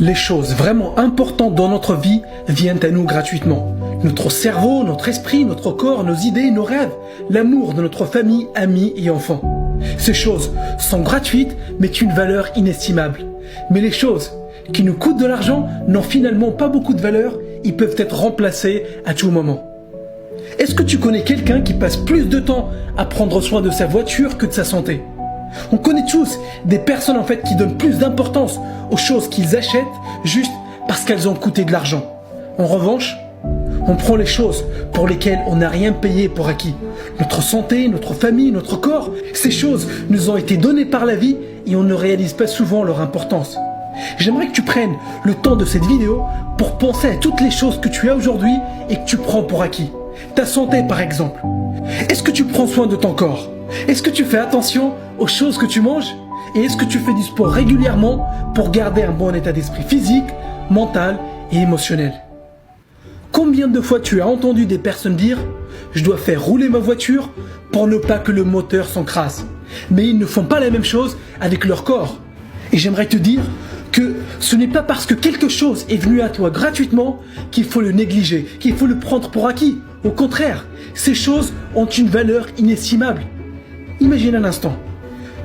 Les choses vraiment importantes dans notre vie viennent à nous gratuitement. Notre cerveau, notre esprit, notre corps, nos idées, nos rêves, l'amour de notre famille, amis et enfants. Ces choses sont gratuites mais d'une valeur inestimable. Mais les choses qui nous coûtent de l'argent n'ont finalement pas beaucoup de valeur, ils peuvent être remplacés à tout moment. Est-ce que tu connais quelqu'un qui passe plus de temps à prendre soin de sa voiture que de sa santé ? On connaît tous des personnes qui donnent plus d'importance aux choses qu'ils achètent juste parce qu'elles ont coûté de l'argent. En revanche, on prend les choses pour lesquelles on n'a rien payé pour acquis. Notre santé, notre famille, notre corps, ces choses nous ont été données par la vie et on ne réalise pas souvent leur importance. J'aimerais que tu prennes le temps de cette vidéo pour penser à toutes les choses que tu as aujourd'hui et que tu prends pour acquis. Ta santé par exemple. Est-ce que tu prends soin de ton corps ? Est-ce que tu fais attention aux choses que tu manges ? Et est-ce que tu fais du sport régulièrement pour garder un bon état d'esprit physique, mental et émotionnel ? Combien de fois tu as entendu des personnes dire « Je dois faire rouler ma voiture pour ne pas que le moteur s'encrasse ». Mais ils ne font pas la même chose avec leur corps. Et j'aimerais te dire que ce n'est pas parce que quelque chose est venu à toi gratuitement qu'il faut le négliger, qu'il faut le prendre pour acquis. Au contraire, ces choses ont une valeur inestimable. Imagine un instant,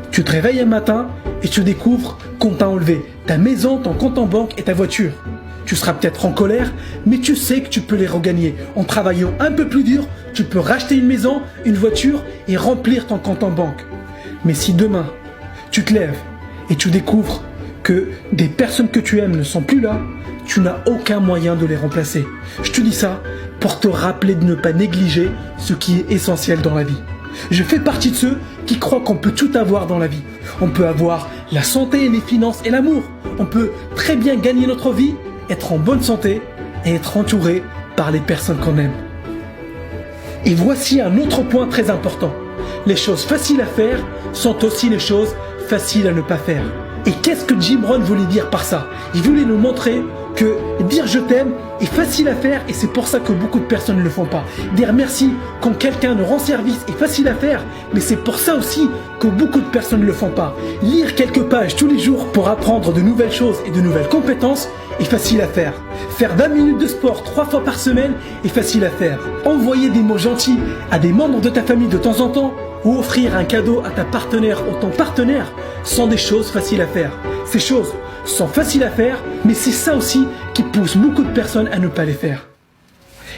tu te réveilles un matin et tu découvres qu'on t'a enlevé ta maison, ton compte en banque et ta voiture. Tu seras peut-être en colère, mais tu sais que tu peux les regagner. En travaillant un peu plus dur, tu peux racheter une maison, une voiture et remplir ton compte en banque. Mais si demain, tu te lèves et tu découvres que des personnes que tu aimes ne sont plus là, tu n'as aucun moyen de les remplacer. Je te dis ça pour te rappeler de ne pas négliger ce qui est essentiel dans la vie. Je fais partie de ceux qui croient qu'on peut tout avoir dans la vie. On peut avoir la santé, les finances et l'amour. On peut très bien gagner notre vie, être en bonne santé et être entouré par les personnes qu'on aime. Et voici un autre point très important. Les choses faciles à faire sont aussi les choses faciles à ne pas faire. Et qu'est-ce que Jim Rohn voulait dire par ça ? Il voulait nous montrer que dire je t'aime est facile à faire et c'est pour ça que beaucoup de personnes ne le font pas. Dire merci quand quelqu'un nous rend service est facile à faire, mais c'est pour ça aussi que beaucoup de personnes ne le font pas. Lire quelques pages tous les jours pour apprendre de nouvelles choses et de nouvelles compétences est facile à faire. Faire 20 minutes de sport 3 fois par semaine est facile à faire. Envoyer des mots gentils à des membres de ta famille de temps en temps ou offrir un cadeau à ta partenaire ou ton partenaire sont des choses faciles à faire. Ces choses sont faciles à faire, mais c'est ça aussi qui pousse beaucoup de personnes à ne pas les faire.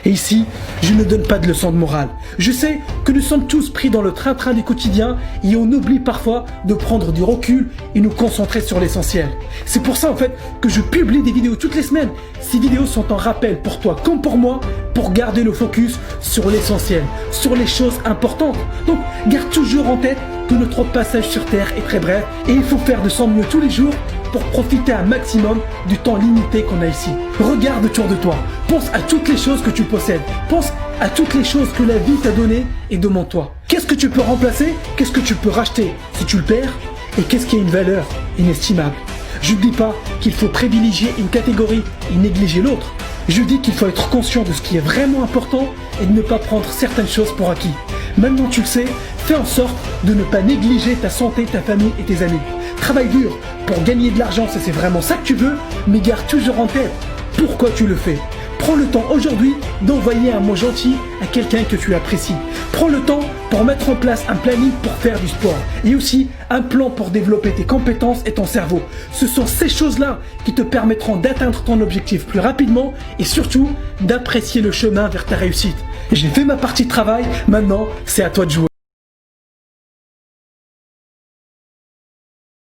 Et ici, je ne donne pas de leçons de morale. Je sais que nous sommes tous pris dans le train-train du quotidien et on oublie parfois de prendre du recul et nous concentrer sur l'essentiel. C'est pour ça que je publie des vidéos toutes les semaines. Ces vidéos sont un rappel pour toi comme pour moi pour garder le focus sur l'essentiel, sur les choses importantes. Donc, garde toujours en tête que notre passage sur Terre est très bref et il faut faire de son mieux tous les jours pour profiter un maximum du temps limité qu'on a ici. Regarde autour de toi, pense à toutes les choses que tu possèdes, pense à toutes les choses que la vie t'a données et demande-toi. Qu'est-ce que tu peux remplacer ? Qu'est-ce que tu peux racheter si tu le perds ? Et qu'est-ce qui a une valeur inestimable ? Je ne dis pas qu'il faut privilégier une catégorie et négliger l'autre. Je dis qu'il faut être conscient de ce qui est vraiment important et de ne pas prendre certaines choses pour acquis. Maintenant tu le sais, fais en sorte de ne pas négliger ta santé, ta famille et tes amis. Travaille dur pour gagner de l'argent si c'est vraiment ça que tu veux, mais garde toujours en tête pourquoi tu le fais. Prends le temps aujourd'hui d'envoyer un mot gentil à quelqu'un que tu apprécies. Prends le temps pour mettre en place un planning pour faire du sport et aussi un plan pour développer tes compétences et ton cerveau. Ce sont ces choses-là qui te permettront d'atteindre ton objectif plus rapidement et surtout d'apprécier le chemin vers ta réussite. J'ai fait ma partie de travail, maintenant c'est à toi de jouer.